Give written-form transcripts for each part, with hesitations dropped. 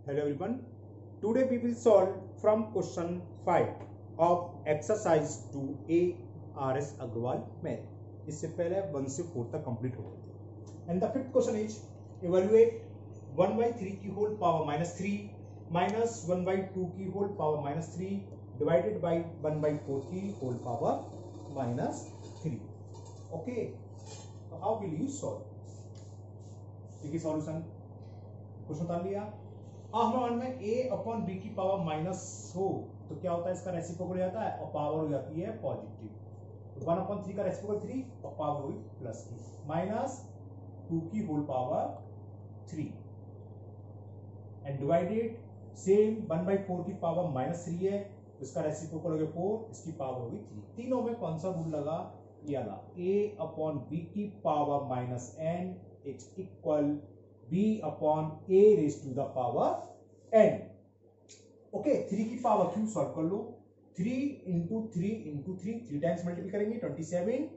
Hello everyone. Today we will solve from question 5 of exercise 2A RS Agrawal math. इससे पहले 1 से 4 तक complete हो गए थे. And the fifth question is evaluate 1 by 3 की whole power minus 3 minus 1 by 2 की whole power minus 3 divided by 1 by 4 की whole power minus 3. Okay. So how will you solve? देखिए सॉल्यूशन क्वेश्चन उतार लिया. हमें मान में a अपॉन बी की पावर माइनस हो तो क्या होता है, इसका रेसिप्रोकल हो जाता है और पावर हो जाती है पॉजिटिव. तो 1/3 का रेसिप्रोकल 3 और पावर हुई प्लस की माइनस 2 की whole power 3 and divided same 1/4 की पावर माइनस 3 है तो इसका रेसिप्रोकल हो गया 4, इसकी पावर होगी 3. तीनों में कौन सा रूल लगा, ये वाला a अपॉन बी की power minus n is equal b upon a raise to the power n. Okay, 3 की पावर क्यूब सॉल्व कर लो. 3 इंटू 3 टाइम्स मल्टीप्लाई करेंगे 27,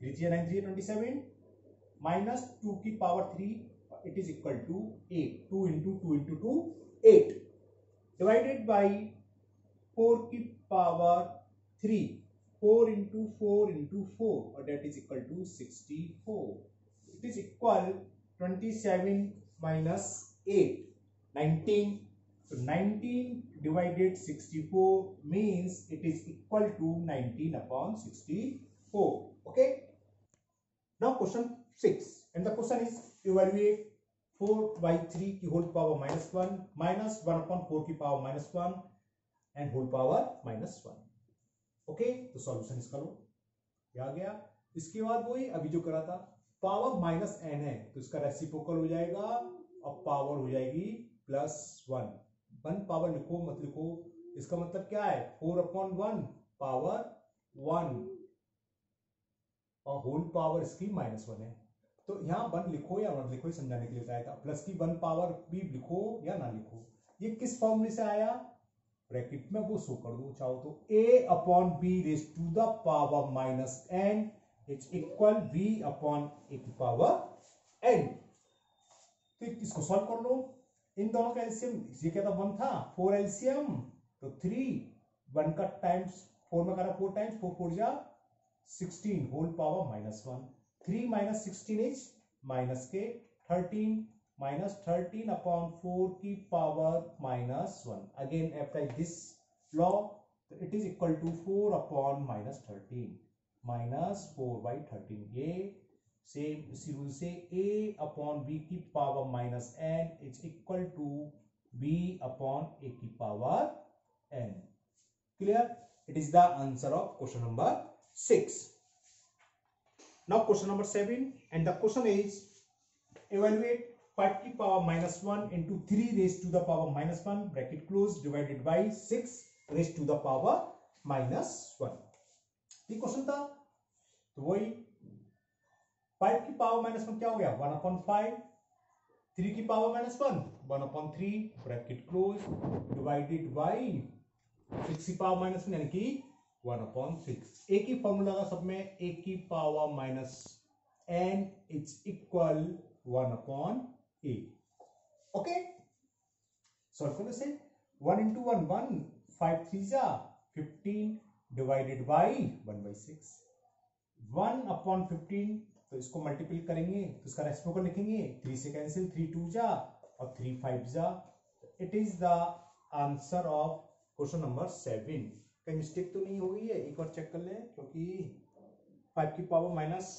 3 3 9 3 27 माइनस 2 की power 3 it is equal to 8. 2 into 2 8 divided by 4 की power 3 4 into 4 और that is equal to 64. It is equal 27 minus 8 19. So 19 divided 64 means it is equal to 19 upon 64. Okay, now question 6 and the question is evaluate 4 by 3 की whole power minus 1 minus 1 upon 4 की power minus 1 and whole power minus 1. Okay, तो solution इसका लो, ये आ गया. इसके बाद वही अभी जो करा था, पावर माइनस n है तो इसका रेसिप्रोकल हो जाएगा और पावर हो जाएगी प्लस 1. 1 पावर लिखो मत लिखो, इसका मतलब क्या है 4/1 पावर 1 और होल पावर इसकी माइनस 1 है. तो यहाँ 1 लिखो या मत लिखो, समझाने के लिए बताया था. प्लस की 1 पावर भी लिखो या ना लिखो. ये किस फॉर्मूले से आया, ब्रैकेट में वो शो कर दो चाहो तो. a upon b raise to the power minus n is equal b upon a की पावर n. तो इसको सॉल्व कर लो. इन दोनों का एलसीएम, ये क्या था 1 था, 4 एलसीएम तो 3 1 का टाइम्स 4 में करा 4 टाइम्स 4 4 जा 16 whole power minus 1. 3 minus 16 is minus के 13 माइनस 13 अपॉन 4 की power minus 1. Again apply this law, it is equal to 4 upon minus 13 minus 4 by 13. ये सेम इसी रूल से a अपॉन b की power minus n is equal to b upon a की power n. Clear? It is the answer of question number 6. Now question number 7 and the question is evaluate 5 की power minus 1 into 3 raise to the power minus 1 bracket close divided by 6 raise to the power minus 1. ये question था तो वही 5 की power minus 1 क्या हो गया 1/5, 3 की power minus 1 1/3 bracket close divided by 6 की पावर माइनस 1 यानी कि 1/6. एक ही फॉर्मूला का सब में, a की power minus n is equal 1/a. Okay, solve करने से 1 इंटू 1 1 5 3 जा 15 डिवाइडेड बाई 1/6. 1/15 तो इसको मल्टीप्लाई करेंगे तो इसका रेसिप्रोकल लिखेंगे. 3 से कैंसिल 3 2 जा और 3 5 जा. It is the answer of question number 7. कहीं मिस्टेक तो नहीं हो गई है, एक बार चेक कर लें, क्योंकि 5 की पावर माइनस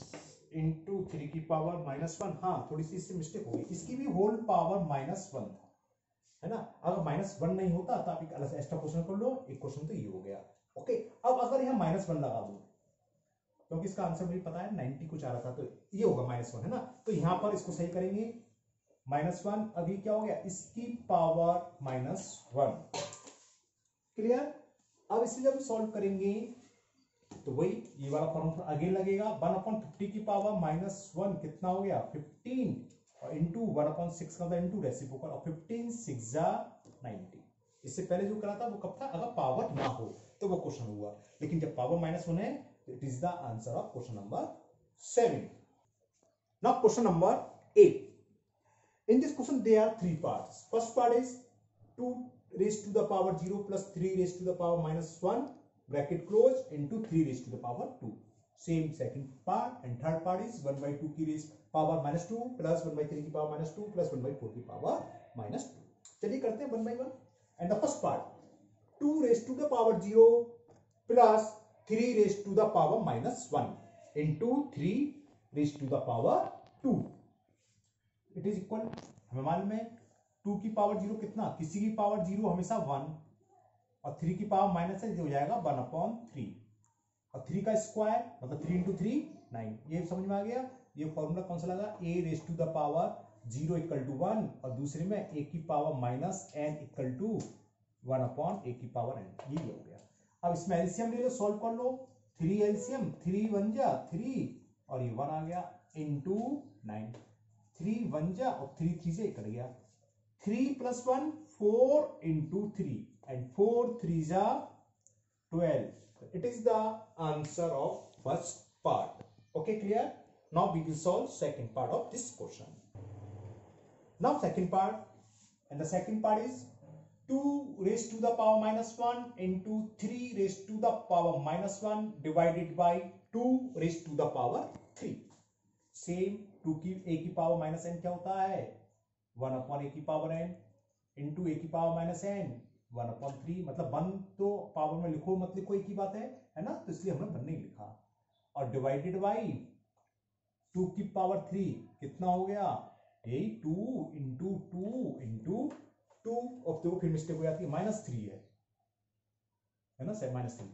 इंटू 3 की पावर माइनस 1, हाँ थोड़ी सी इससे मिस्टेक हो गई. इसकी भी होल पावर माइनस 1 था, है ना. अगर माइनस 1 नहीं होता तो आप एक अलग एक्स्ट्रा क्वेश्चन कर लो. एक क्वेश्चन तो ये हो गया. ओके, अब अगर यहाँ माइनस 1 लगा दो, क्योंकि इसका आंसर मुझे पता है 90 कुछ आ रहा था, तो ये होगा -1, है ना. तो यहां पर इसको सही करेंगे -1. अभी क्या हो गया, इसकी पावर -1. क्लियर? अब इसे जब सॉल्व करेंगे तो वही ये वाला फॉर्मूला अगेन लगेगा. 1/50 की पावर -1 कितना हो गया 15 और इंटू 1/6 का इंटू रेसिप्रोकल और 15 6 जा 90. इससे पहले जो करा था वो कब था, अगर पावर ना हो तो वो क्वेश्चन हुआ, लेकिन जब पावर -1 है it is the answer of question number 7. Now question number 8. In this question there are three parts. First part is 2 raised to the power 0 plus 3 raised to the power minus 1 bracket close into 3 raised to the power 2. Same second part, and third part is 1 by 2 की raised power minus 2 plus 1 by 3 की power minus 2 plus 1 by 4 की power minus 2. चलिए करते हैं 1 by 1. And the first part 2 raised to the power 0 plus 3 raised to the power minus 1 into 3 raised to the power 2. It is equal, हमें मालूम है 2 की power 0 कितना, किसी की पावर 0 हमेशा 1 और 3 की पावर माइनस है, हो जाएगा 1/3 और 3 का स्क्वायर मतलब 3 into 3 9. ये समझ में आ गया. ये फॉर्मूला कौन सा लगा, a raise to the power 0 equal to 1 और दूसरे में a की power minus n equal to 1/a की पावर n. ये हो गया. अब इसमें एलसीएम ले लो, सॉल्व कर लो. 3 एलसीएम 3 1 जा 3 और ये 1 आ गया इनटू 9. 3 1 जा और 3 3 से कट गया. 3 plus 1 4 into 3 and 4 3 जा 12. It is the answer of first part. Okay, clear? Now we will solve second part of this question. Now second part, and the second part is 2 raised to the power minus 1 into 3 raised to the power minus 1 divided by 2 raised to the power 3. Same 2 की a की power minus n क्या होता है, 1/a की power n into a की power minus n 1/3. मतलब 1 तो power में लिखो मत लिखो एक ही बात है ना, तो इसलिए हमने 1 नहीं लिखा. और डिवाइडेड बाई 2 की पावर 3 कितना हो गया, यही 2 इंटू 2 इंटू 2. और देखो फिर मिस्टेक हो जाती है, -3 है ना सर, -3.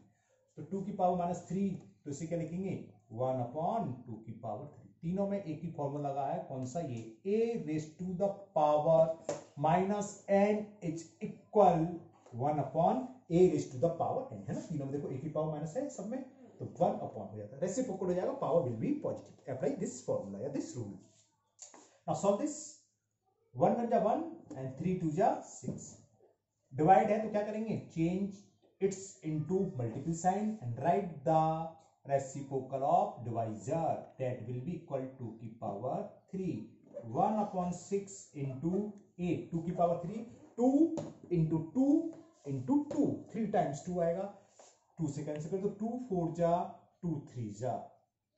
तो 2 की पावर -3 तो इसे क्या लिखेंगे 1/2 की पावर 3. तीनों में एक ही फॉर्मूला लगा है, कौन सा, ये a raise to the power minus n is equal 1/a raise to the power n, है ना. तीनों में देखो एक ही पावर माइनस है सब में, तो 1 अपॉन हो जाता है, रेसिप्रोकल हो जाएगा, power will be positive. Apply this formula या this rule. Now solve this. 1 1 जा 1 एंड 3 2 जा 6. डिवाइड है तो क्या करेंगे, change its into multiple sign and write the reciprocal of divisor, that will be equal to की power 3. 1/6 into 8, 2 की power 3, 2 into 2 into 2, 3 times 2 आएगा, 2 से कैंसिल कर दो, 2 4 जा 2 3 जा,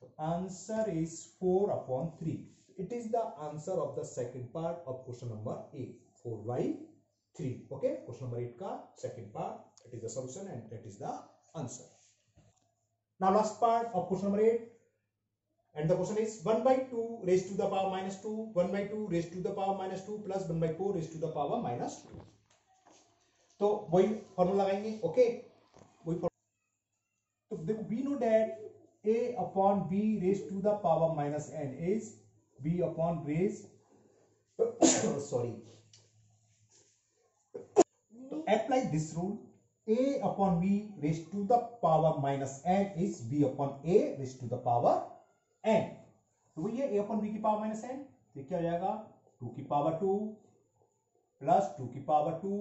तो answer is 4/3. It is the answer of the second part of question number 8, 4/3. Okay, question number 8 का second part, it is the solution and that is the answer. Now last part of question number 8, and the question is 1 by 2 raised to the power minus 2, 1 by 2 raised to the power minus 2 plus 1 by 4 raised to the power minus 2. तो वही formula लगाएंगे. Okay, वही formula. तो देखो we know that a upon b raised to the power minus n is b upon raised sorry. तो apply this rule. a upon b raised to the power minus n is b upon a raised to the power n. तो वही है a upon b की power minus n, तो क्या हो जाएगा 2 की पावर 2 प्लस 2 की power 2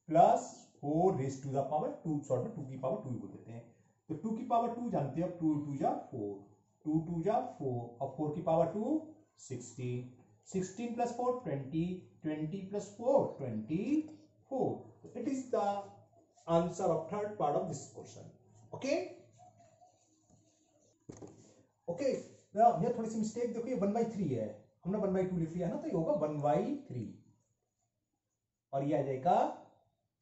plus 4 raise to the power 2, short में 2 की पावर 2 बोल देते हैं. तो 2 की पावर 2 जानते हो, 2 2 जा 4, 2 2 जा 4 और 4 की power 2 16, 16 plus 4 20, 20 plus 4 24. It is the answer of third part of this question. Okay, okay. ये थोड़ी सी मिस्टेक देखो, ये 1/3 है, हमने 1/2 लिख लिया है ना, तो ये होगा 1/3 और ये आ जाएगा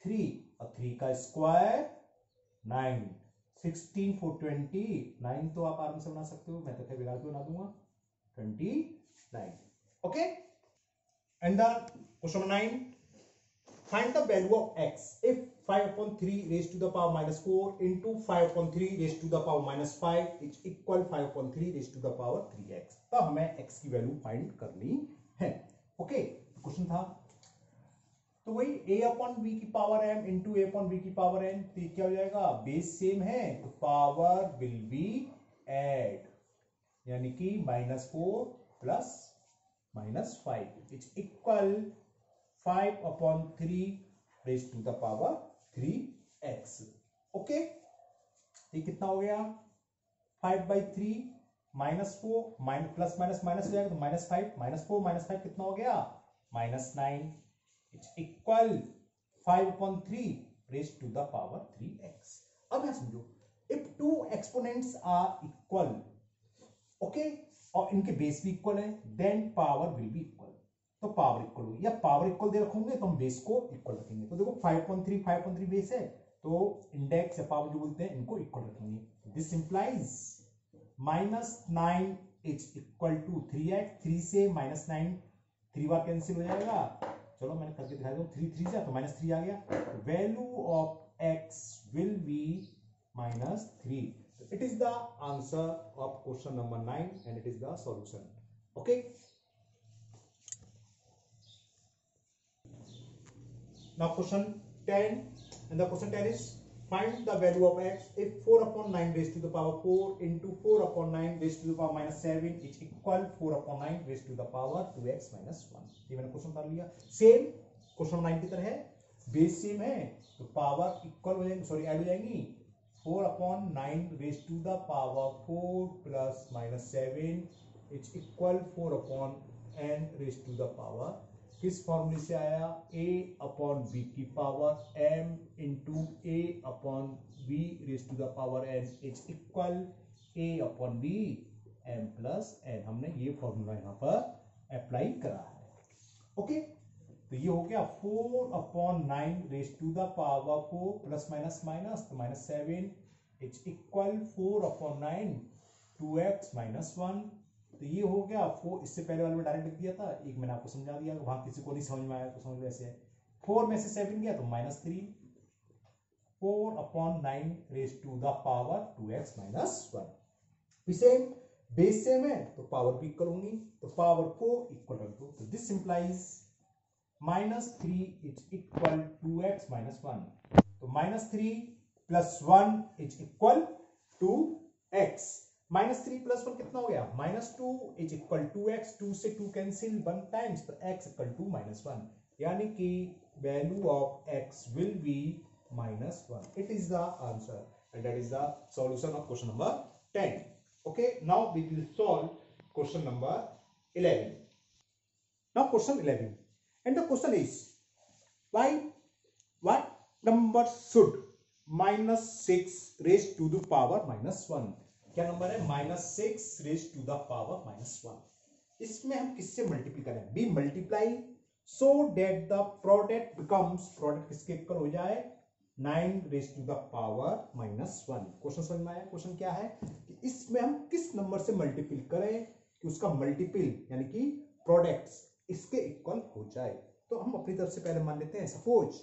3 और 3 का स्क्वायर 9. 16 4 20, 9 तो आप आराम से बना सकते हो, मैं तो फिर बिगाड़ के बना दूंगा 29. Okay, and the question number 9, find the value of x if 5/3 raised to the power minus 4 into 5/3 raised to the power minus 5 is equal 5/3 raised to the power 3x. तो हमें x की वैल्यू फाइंड करनी है. Okay, question था तो वही a/b की power m into a/b की पावर n, तो क्या हो जाएगा, बेस सेम है तो पावर विल बी एड, यानी कि -4 plus -5 is equal 5/3 raised to the power 3x. Okay, ये कितना हो गया 5/3 -4 प्लस माइनस माइनस हो जाएगा तो -5 -4 -5 कितना हो गया -9 is equal 5/3 raise to the power 3x। अब यहां समझो, if two exponents are equal, okay, और इनके बेस भी इक्वल है, then power will be equal. तो पावर इक्वल होगी, या पावर इक्वल दे रखोगे तो हम बेस को इक्वल रखेंगे। तो देखो 5.3 बेस है, तो इंडेक्स या पावर जो बोलते हैं इनको इक्वल रखेंगे। This implies -9 is equal to 3x। 3 से -9 3 बार कैंसिल हो जाएगा। चलो मैंने करके दिखा दूं, 3 3 से तो -3 आ गया। Value of x will B -3। It is the answer of question number 9 and it is the solution. Okay. Now question 10, and the question 10 is find the value of x if 4/9 raised to the power 4 into 4/9 raised to the power -7 is equal 4/9 raised to the power 2x - 1। ये मैंने question कर लिया। Same question 9 की तरह है, base same है तो power equal हो जाएंगी, सॉरी ऐड हो जाएंगी। 4/9 raised to the power 4 plus -7 is equal 4/n raised to the power, किस फॉर्मूले से आया, a/b की power m into a/b raised to the power n is equal a/b m plus n। हमने ये फॉर्मूला यहाँ पर अप्लाई करा है। ओके, तो ये हो गया 4/9 raise to the power 4 plus minus minus तो -7 इज इक्वल 4/9 2x - 1। तो ये हो गया 4। इससे पहले वाले में डायरेक्ट लिख दिया था, एक मैंने आपको समझा दिया, वहां किसी को नहीं समझ में आया तो समझ लो ऐसे है। 4 में से 7 गया तो -3, 4/9 raise to the power 2x - 1। Same base same है तो पावर भी इक्वल होंगी, तो पावर को इक्वल रख दो। तो this implies -3 is equal 2x - 1। तो -3 + 1 इज इक्वल 2x। -3 + 1 कितना हो गया, -2 इज इक्वल 2x। 2 से 2 कैंसिल 1 टाइम्स, तो x इक्वल टू -1, यानी कि value of x will be -1। It is the answer and that is the solution of question number 10। Okay, now we will solve question number 11। Now question 11 and the question is why what number should -6 raised to the power -1। क्या number है, -6 raised to the power -1। इसमें हम किससे multiply करें, be multiply so that the product becomes, product किसके equal हो जाए, 9 raised to the power -1। Question समझ में आया। क्वेश्चन क्या है कि इसमें हम किस नंबर से मल्टीप्लाई करें कि उसका मल्टीपल यानी कि प्रोडक्ट्स इसके इक्वल हो जाए। तो हम अपनी तरफ से पहले मान लेते हैं, सपोज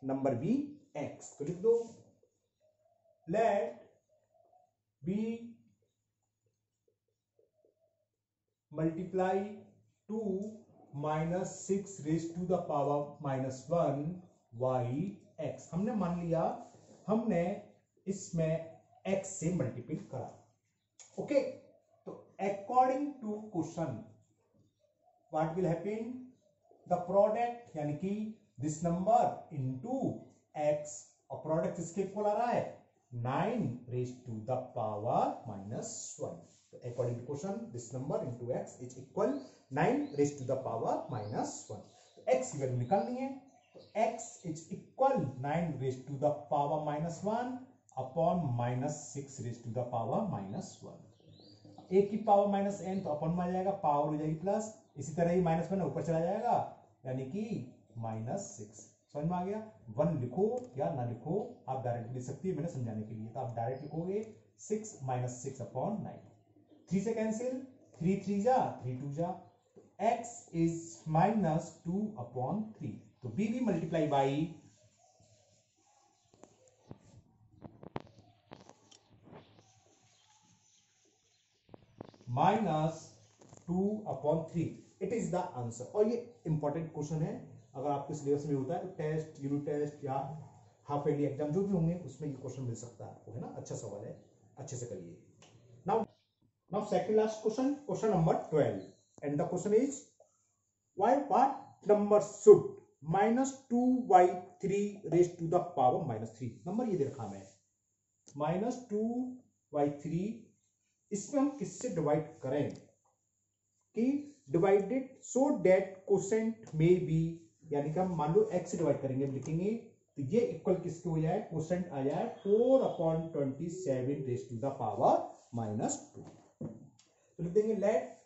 नंबर बी x, तो लिख दो let be multiply 2 -6 raise to the power -1 y(x)। हमने मान लिया, हमने इसमें x से मल्टीप्लाई करा। ओके, तो according to question what will happen, the product यानी कि this number into x, और प्रोडक्ट इसके इक्वल आ रहा है 9 raised to the power -1। तो according to question this number into x is equal 9 raised to the power -1। तो x की value निकालनी है, तो x is equal 9 raised to the power -1 upon -6 raised to the power -1। एक की power -n तो अपन में आ जाएगा, पावर हो जाएगी प्लस, इसी तरह ही -1 ऊपर चला जाएगा यानी कि -6। समझ में आ गया। 1 लिखो या ना लिखो, आप डायरेक्ट लिख सकती है, मैंने समझाने के लिए। तो आप डायरेक्ट लिखोगे 6 -6 अपॉन 9। 3 से कैंसिल, 3 3 जा 3 2 जा, तो x इज -2/3। तो b भी multiply by -2/3। It is the answer. और ये इंपॉर्टेंट क्वेश्चन है, अगर आपके सिलेबस में होता है तो टेस्ट, यूनिट टेस्ट या हाफ ईयरली एग्जाम जो भी होंगे उसमें ये क्वेश्चन मिल सकता है आपको, है ना। अच्छा सवाल है, अच्छे से करिए। Now second last question, question number 12 and the question is why what number should -2/3 raise to the power -3। Number ये दे रखा है -2/3, इसमें हम किससे डिवाइड करें कि डिवाइडेड सो दैट कोसेंट में बी, यानी कि हम मान लो x से डिवाइड करेंगे, हम लिखेंगे तो ये इक्वल किसके हो जाए, कोसेंट आ जाए 4/27 रेज़ टू द पावर -2। तो लिख देंगे late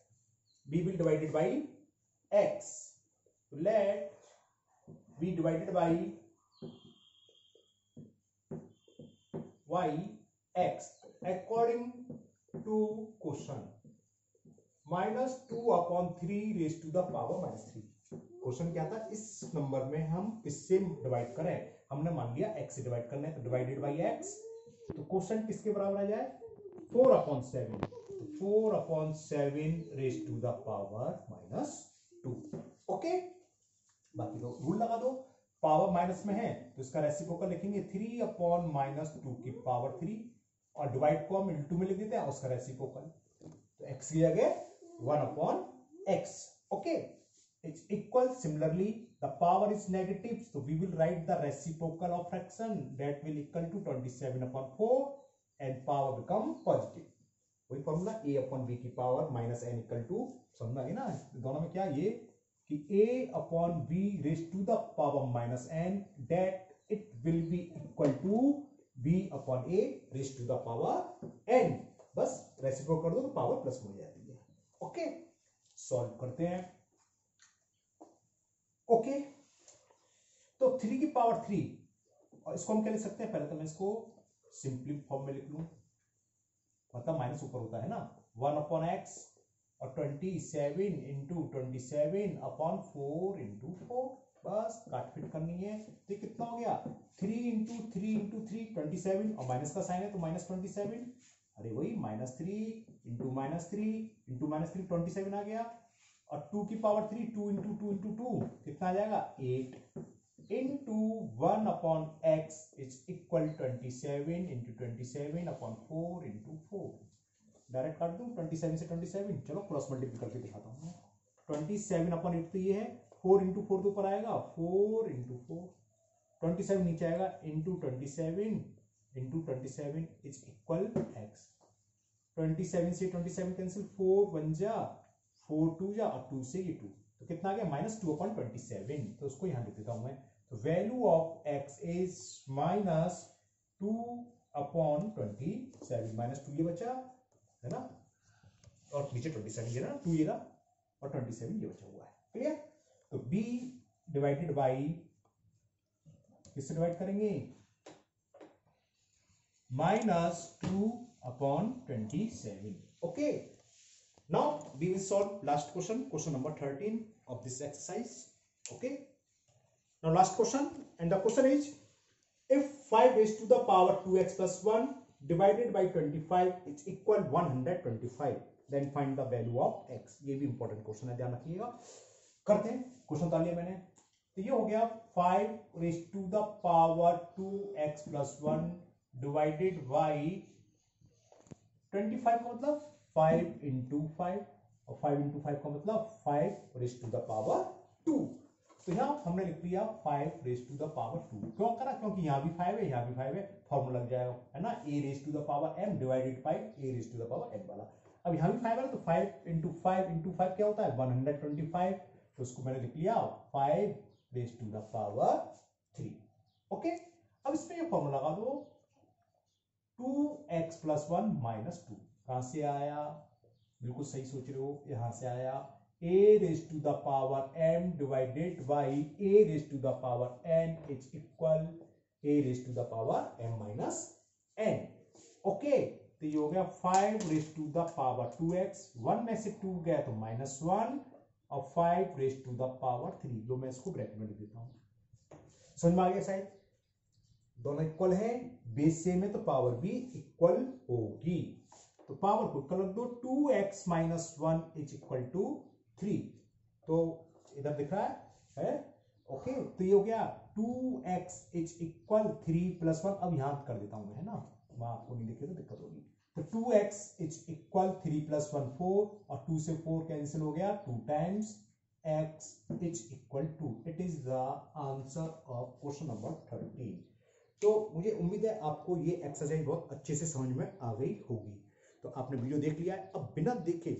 b will divided by x, let b divided by y x according to question -2/3 raise to the power -3। Question क्या था, इस नंबर में हम किससे डिवाइड करें, हमने मान लिया x से डिवाइड करना है, तो डिवाइडेड बाई x, तो क्वेश्चन किसके बराबर आ जाए 4/7, 4/7 raise to the power -2। Okay, बाकी तो रूल लगा दो, पावर माइनस में है तो इसका रेसिप्रोकल लिखेंगे 3/-2 की पावर 3, और डिवाइड को हम इंटू में लिख देते हैं उसका रेसिप्रोकल, तो x की जगह 1/x। Okay, it's equal. Similarly, the power is negative, so we will write the reciprocal of fraction, that will equal to 27/4 and power become positive. वही फॉर्मूला a/b की पावर -n इक्वल टू, समझना है ना दोनों में क्या ये कि a/b raise to the power -n, that it will be equal to b/a raise to the power n। बस रेसिप्रोकल कर दो तो पावर प्लस हो जाती है। ओके, सॉल्व करते हैं। ओके, तो 3 की पावर 3, और इसको हम क्या लिख सकते हैं, पहले तो मैं इसको सिंपली फॉर्म में लिख लूं, मतलब माइनस ऊपर होता है ना, 1/x और 27 इंटू 27/4 इंटू 4, बस काट फिट करनी है। तो कितना हो गया 3 इंटू 3 इंटू 3 27, और माइनस का साइन है तो -27, अरे वही -3 इंटू -3 इंटू -3 27 आ गया, और 2 की पावर 3 2 इंटू 2 इंटू 2 कितना आ जाएगा 8 into 1/x is equal 27 into 27/4 into 4। Direct काट दूं 27 से 27, चलो क्रॉस मल्टीप्लाई करके दिखाता हूं मैं। 27/8 तो ये है, 4 इंटू 4 तो ऊपर आएगा, 4 इंटू 4, 27 नीचे आएगा, into 27 into 27 is equal x। 27 से 27 कैंसिल, 4 1 जा 4 2 जा, और 2 से ये 2, तो कितना आ गया -2/27, तो उसको यहां लिख देता हूं मैं। तो वैल्यू ऑफ x इज -2/27, -2 ये बचा है ना, और नीचे 27 ये ना, 2 ये ना, और 27 ये बचा हुआ है। क्लियर, तो b डिवाइडेड बाई किससे डिवाइड करेंगे, -2/27। Okay, now we will solve last question, question number 13 of this exercise. Okay, now last question, and the question is, if 5 raised to the power 2x plus 1 divided by 25 is equal 125, then find the value of x। ये भी important question है, ध्यान रखिएगा। करते हैं, question डाल लिया मैंने, तो ये हो गया 5 raised to the power 2x plus 1 divided by 25 का मतलब 5 इंटू 5, और 5 इंटू 5 का मतलब 5 रेज़ टू द पावर 2। तो यहां हमने लिख दिया 5 रेज़ टू द पावर 2। क्यों करा, क्योंकि यहां भी 5 है यहां भी 5 है, फॉर्मूला लग जाएगा है ना, a raise to the power m divided by a raise to the power m वाला। अब यहां भी 5 है तो 5 इंटू 5 इंटू 5 क्या होता है 125, तो उसको मैंने लिख लिया 5 raise to the power 3। Okay, अब इसमें ये फॉर्मूला लगा दो, 2x प्लस 1 -2 कहां से आया, बिल्कुल सही सोच रहे हो, यहां से आया, a raise to the power m divided by a raise to the power n is equal a raise to the power m minus n। Okay, तो ये हो गया 5 raise to the power 2x, 1 में से 2 गया तो -1, और 5 रेज़ टू द पावर 3, जो मैं इसको ब्रैकेट में लिख देता हूं। समझ में आ गया शायद, दोनों इक्वल है, बेस सेम है तो पावर भी इक्वल होगी, तो पावर को इक्वल रख दो, 2x minus 1 is equal to 3, तो इधर दिख रहा है ओके, तो ये हो गया 2x इज इक्वल 3 प्लस 1, अब यहां कर देता हूं मैं है ना, वहां आपको नहीं दिखे तो दिक्कत होगी, तो 2x इज इक्वल 3 प्लस 1 4, और 2 से 4 कैंसिल हो गया, 2 times x is equal to, it is the answer of question number 13। तो मुझे उम्मीद है आपको ये एक्सरसाइज बहुत अच्छे से समझ में आ गई होगी। तो आपने वीडियो देख लिया है, अब बिना देखे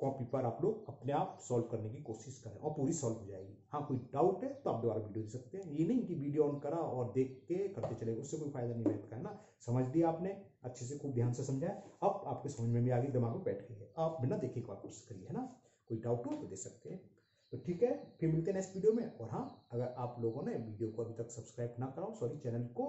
कॉपी पर आप लोग अपने आप सॉल्व करने की कोशिश करें और पूरी सॉल्व हो जाएगी। हाँ, कोई डाउट है तो आप दोबारा वीडियो देख सकते हैं, ये नहीं कि वीडियो ऑन करा और देख के करते चले, उससे कोई फायदा नहीं रहता है ना। समझ लिया आपने, अच्छे से खूब ध्यान से समझा है, अब आपके समझ में भी आ गई, दिमाग में बैठ गई है, आप बिना देखे एक बार कोशिश करिए, है ना। कोई डाउट हो तो दे सकते हैं। तो ठीक है, फिर मिलते हैं नेक्स्ट वीडियो में। और हाँ, अगर आप लोगों ने वीडियो को अभी तक सब्सक्राइब ना कराओ, सॉरी चैनल को,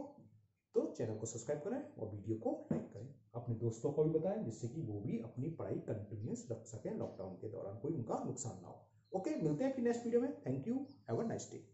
तो चैनल को सब्सक्राइब करें और वीडियो को लाइक करें, अपने दोस्तों को भी बताएं, जिससे कि वो भी अपनी पढ़ाई कंटिन्यूअस रख सकें, लॉकडाउन के दौरान कोई उनका नुकसान ना हो। ओके, मिलते हैं फिर नेक्स्ट वीडियो में। Thank you, have a nice day.